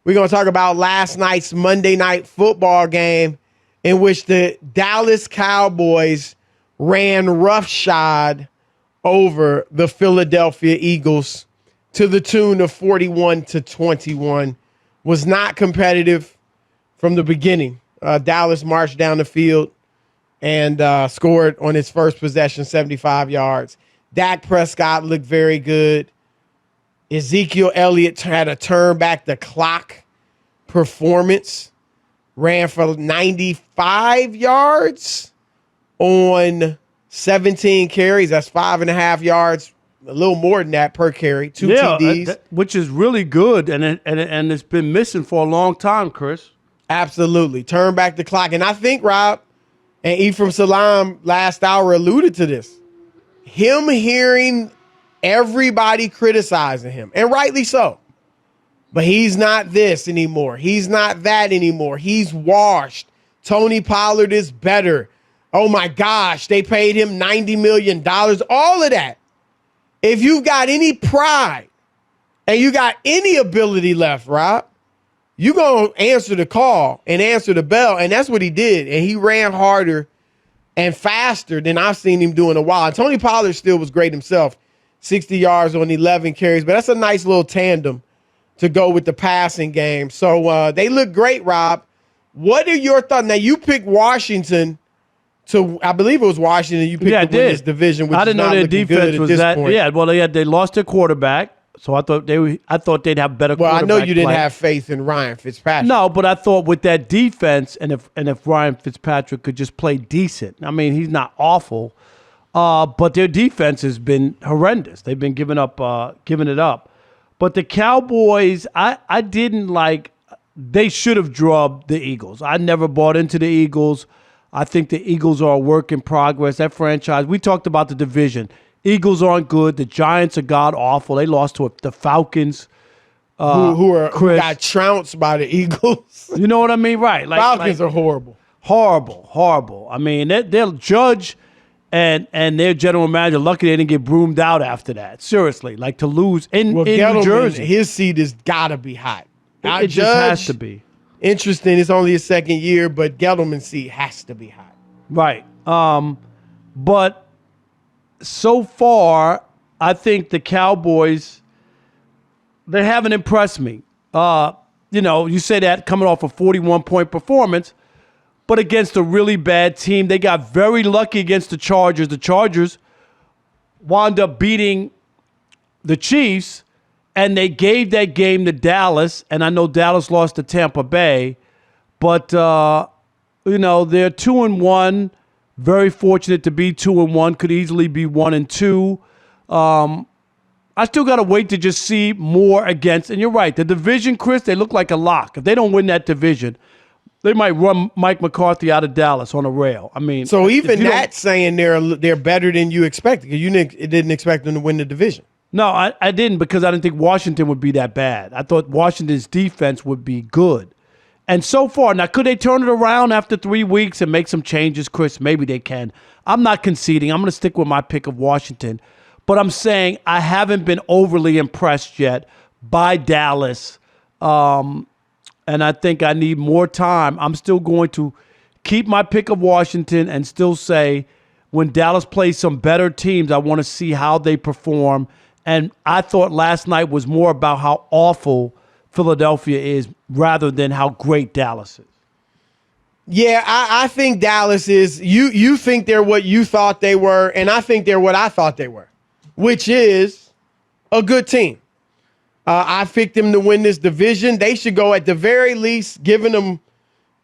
We're going to talk about last night's Monday Night Football game in which the Dallas Cowboys ran roughshod over the Philadelphia Eagles to the tune of 41-21. Was not competitive from the beginning. Dallas marched down the field and scored on its first possession, 75 yards. Dak Prescott looked very good. Ezekiel Elliott had a turn back the clock performance. Ran for 95 yards on 17 carries. That's 5.5 yards, a little more than that per carry. Two TDs. Which is really good, and it's been missing for a long time, Chris. Absolutely. Turn back the clock. And I think, Rob, and Ephraim Salam last hour alluded to this, him hearing everybody criticizing him, and rightly so. But he's not this anymore. He's not that anymore. He's washed. Tony Pollard is better. Oh, my gosh, they paid him $90 million. All of that. If you've got any pride and you got any ability left, Rob, you're going to answer the call and answer the bell. And that's what he did. And he ran harder and faster than I've seen him do in a while. And Tony Pollard still was great himself. 60 yards on 11 carries. But that's a nice little tandem to go with the passing game. So they look great, Rob. What are your thoughts? Now, you picked Washington to, I believe it was Washington, you picked to win this division, which I didn't know their defense was that. Point. Yeah, well, they lost their quarterback, so I thought they'd have better. Well, quarterback I know you didn't play. have faith in Ryan Fitzpatrick. No, but I thought with that defense, and if Ryan Fitzpatrick could just play decent, I mean, he's not awful, but their defense has been horrendous. They've been giving it up. But the Cowboys, I didn't like. They should have drubbed the Eagles. I never bought into the Eagles. I think the Eagles are a work in progress. That franchise, we talked about the division. Eagles aren't good. The Giants are god-awful. They lost to the Falcons. Who got trounced by the Eagles. You know what I mean? Right. Falcons are horrible. Horrible. I mean, they'll judge and their general manager, lucky they didn't get broomed out after that. Seriously, like to lose in New Jersey. His seat has got to be hot. It just has to be. Interesting. It's only his second year, but Gettleman's seat has to be hot. Right. But so far, I think the Cowboys, they haven't impressed me. You say that coming off a 41-point performance, but against a really bad team. They got very lucky against the Chargers. The Chargers wound up beating the Chiefs, and they gave that game to Dallas, and I know Dallas lost to Tampa Bay, but, they're 2-1, very fortunate to be 2-1, could easily be 1-2. I still got to wait to just see more against, and you're right, the division, Chris, they look like a lock. If they don't win that division, they might run Mike McCarthy out of Dallas on a rail. I mean, so even that's saying they're better than you expected, because you didn't expect them to win the division. No, I didn't, because I didn't think Washington would be that bad. I thought Washington's defense would be good. And so far, now, could they turn it around after 3 weeks and make some changes, Chris? Maybe they can. I'm not conceding. I'm going to stick with my pick of Washington. But I'm saying I haven't been overly impressed yet by Dallas. And I think I need more time. I'm still going to keep my pick of Washington and still say when Dallas plays some better teams, I want to see how they perform. And I thought last night was more about how awful Philadelphia is rather than how great Dallas is. Yeah, I think Dallas is, you think they're what you thought they were, and I think they're what I thought they were, which is a good team. I picked them to win this division. They should go at the very least, giving them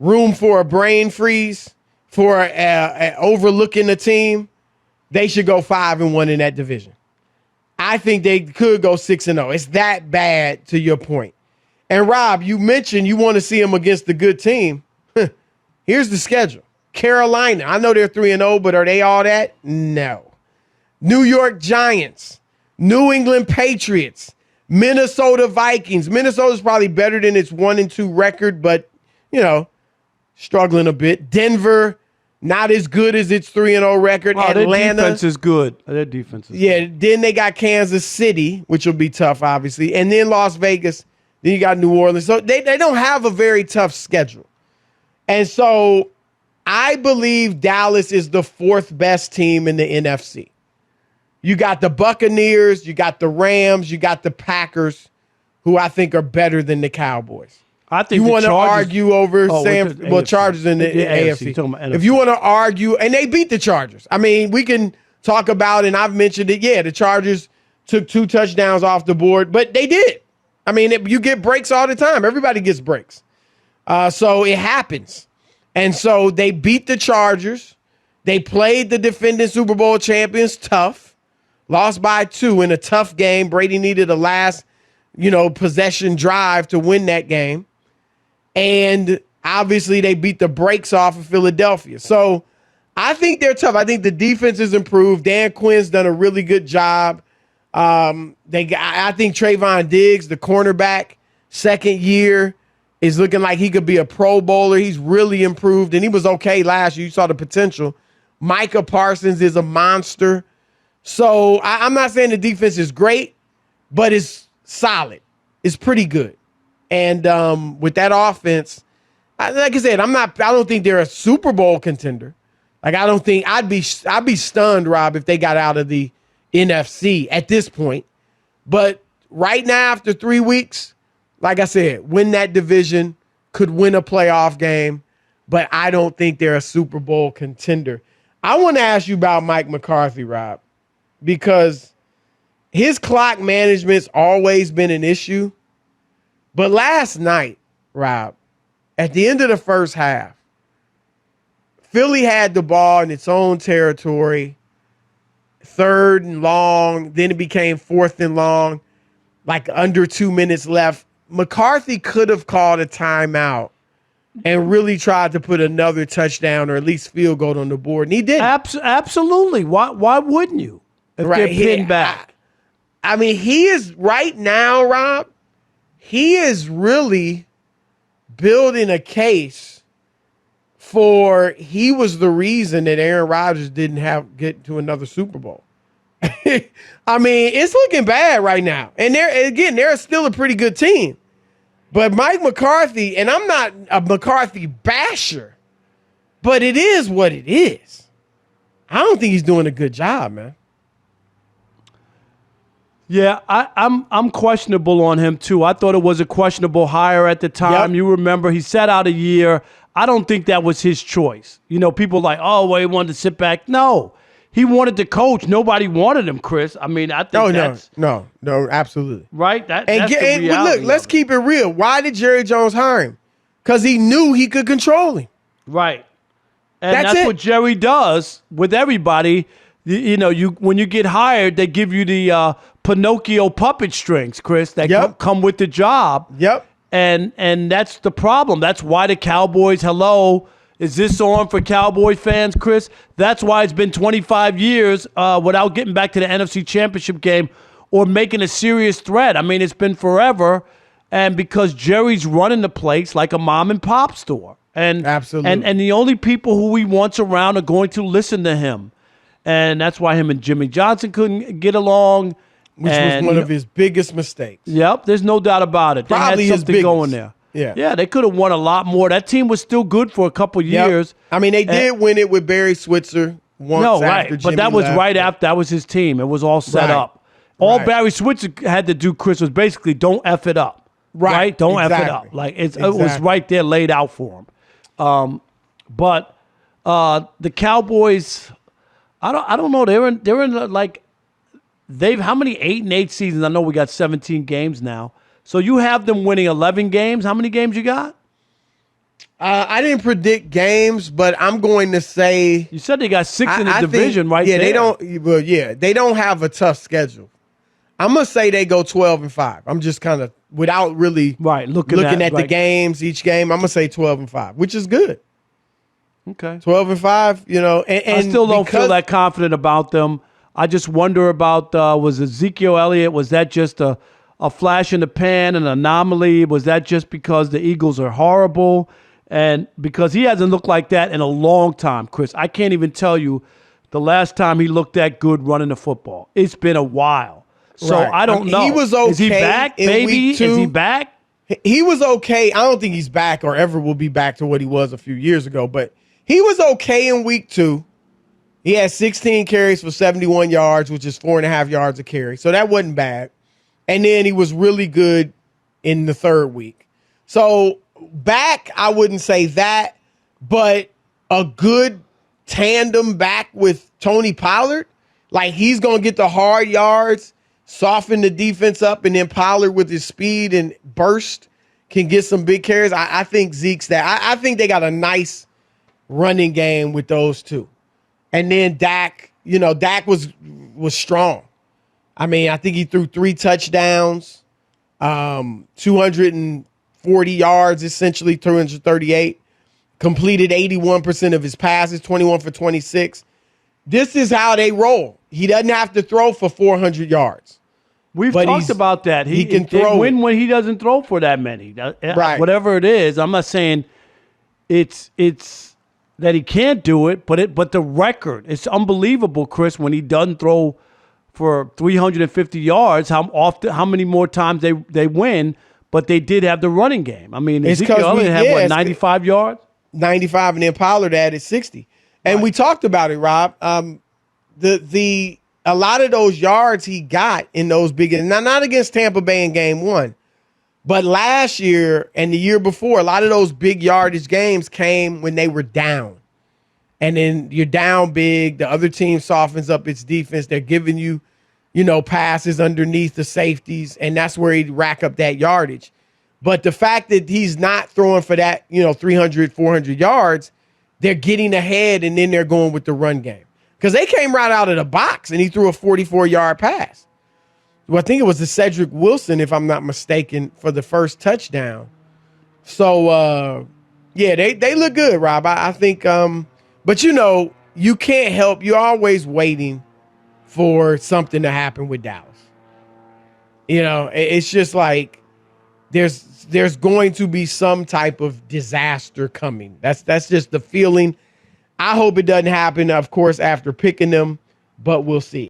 room for a brain freeze, for overlooking the team. They should go 5-1 in that division. I think they could go 6-0. It's that bad, to your point. And Rob, you mentioned you want to see them against the good team. Here's the schedule. Carolina. I know they're 3-0, but are they all that? No. New York Giants, New England Patriots, Minnesota Vikings. Minnesota's probably better than its 1-2 record, but, struggling a bit. Denver, not as good as its 3-0 record. Atlanta. Their defense is good. Their defense is good. Then they got Kansas City, which will be tough, obviously. And then Las Vegas, Then you got New Orleans. So they don't have a very tough schedule. And so I believe Dallas is the fourth best team in the NFC. You got the Buccaneers, you got the Rams, you got the Packers, who I think are better than the Cowboys. I think you want to argue over Chargers in the AFC. If you want to argue, and they beat the Chargers. I mean, we can talk about, and I've mentioned it. Yeah, the Chargers took 2 touchdowns off the board, but they did. I mean, you get breaks all the time. Everybody gets breaks. So it happens. And so they beat the Chargers. They played the defending Super Bowl champions tough. Lost by 2 in a tough game. Brady needed a last, possession drive to win that game. And obviously they beat the brakes off of Philadelphia. So I think they're tough. I think the defense has improved. Dan Quinn's done a really good job. I think Trayvon Diggs, the cornerback, second year, is looking like he could be a Pro Bowler. He's really improved, and he was okay last year. You saw the potential. Micah Parsons is a monster. So I'm not saying the defense is great, but it's solid. It's pretty good. And with that offense, like I said, I don't think they're a Super Bowl contender. Like, I don't think I'd be stunned, Rob, if they got out of the NFC at this point. But right now, after 3 weeks, like I said, win that division, could win a playoff game, but I don't think they're a Super Bowl contender. I want to ask you about Mike McCarthy, Rob, because his clock management's always been an issue. But last night, Rob, at the end of the first half, Philly had the ball in its own territory, 3rd and long, then it became 4th and long, like under 2 minutes left. McCarthy could have called a timeout and really tried to put another touchdown or at least field goal on the board, and he didn't. Absolutely. Why wouldn't you? If they're pinned back. I mean, he is right now, Rob, he is really building a case for he was the reason that Aaron Rodgers didn't get to another Super Bowl. I mean, it's looking bad right now. And they're still a pretty good team. But Mike McCarthy, and I'm not a McCarthy basher, but it is what it is. I don't think he's doing a good job, man. Yeah, I'm questionable on him too. I thought it was a questionable hire at the time. Yep. You remember he sat out a year. I don't think that was his choice. People like, oh, well, he wanted to sit back. No, he wanted to coach. Nobody wanted him, Chris. I mean, I think no, absolutely. Right? That's the reality. Look, let's keep it real. Why did Jerry Jones hire him? Because he knew he could control him. Right. And that's what Jerry does with everybody. When you get hired, they give you the Pinocchio puppet strings, Chris, that come with the job. Yep. And that's the problem. That's why the Cowboys, is this on for Cowboy fans, Chris? That's why it's been 25 years without getting back to the NFC Championship game or making a serious threat. I mean, it's been forever. And because Jerry's running the place like a mom and pop store. And absolutely. And the only people who he wants around are going to listen to him. And that's why him and Jimmy Johnson couldn't get along. Which was one of his biggest mistakes. Yep, there's no doubt about it. Probably they had something going there. Yeah, they could have won a lot more. That team was still good for a couple years. I mean, they did win it with Barry Switzer once after Jimmy but that was left. right after. That was his team. It was all set up. All Barry Switzer had to do, Chris, was basically don't F it up. Right? Don't F it up. Like it was right there laid out for him. But the Cowboys, I don't know. They're in like they've how many 8-8 seasons? I know we got 17 games now. So you have them winning 11 games. How many games you got? I didn't predict games, but I'm going to say you said they got 6 in the division, right? Yeah, there. they don't. Well, yeah, they don't have a tough schedule. I'm gonna say they go 12-5. I'm just kind of without really looking at the games, each game. I'm gonna say 12-5, which is good. Okay, 12-5. And I still don't feel that confident about them. I just wonder about was Ezekiel Elliott? Was that just a flash in the pan, an anomaly? Was that just because the Eagles are horrible? And because he hasn't looked like that in a long time, Chris. I can't even tell you the last time he looked that good running the football. It's been a while. So I don't know. He was okay. Is he back, baby? Is he back? He was okay. I don't think he's back or ever will be back to what he was a few years ago, but he was okay in week 2. He had 16 carries for 71 yards, which is 4.5 yards a carry. So that wasn't bad. And then he was really good in the 3rd week. So back, I wouldn't say that, but a good tandem back with Tony Pollard. Like, he's going to get the hard yards, soften the defense up, and then Pollard with his speed and burst can get some big carries. I think Zeke's that. I think they got a nice running game with those two. And then Dak, Dak was strong. I mean, I think he threw 3 touchdowns, 240 yards, essentially 238, completed 81% of his passes, 21 for 26. This is how they roll. He doesn't have to throw for 400 yards. We've talked about that. He can throw when he doesn't throw for that many. Right. Whatever it is, I'm not saying it's that he can't do it, but the record, it's unbelievable, Chris, when he doesn't throw for 350 yards, how many more times they win, but they did have the running game. I mean, Ezekiel Elliott had 95 yards? 95, and then Pollard added 60. And we talked about it, Rob. A lot of those yards he got in those big, not against Tampa Bay in game 1, but last year and the year before, a lot of those big yardage games came when they were down. And then you're down big. The other team softens up its defense. They're giving you, passes underneath the safeties, and that's where he'd rack up that yardage. But the fact that he's not throwing for that, 300, 400 yards, they're getting ahead, and then they're going with the run game. Because they came right out of the box, and he threw a 44-yard pass. Well, I think it was to Cedric Wilson, if I'm not mistaken, for the first touchdown. So, they look good, Rob. I think, but you can't help. You're always waiting for something to happen with Dallas. It's just like there's going to be some type of disaster coming. That's just the feeling. I hope it doesn't happen, of course, after picking them, but we'll see.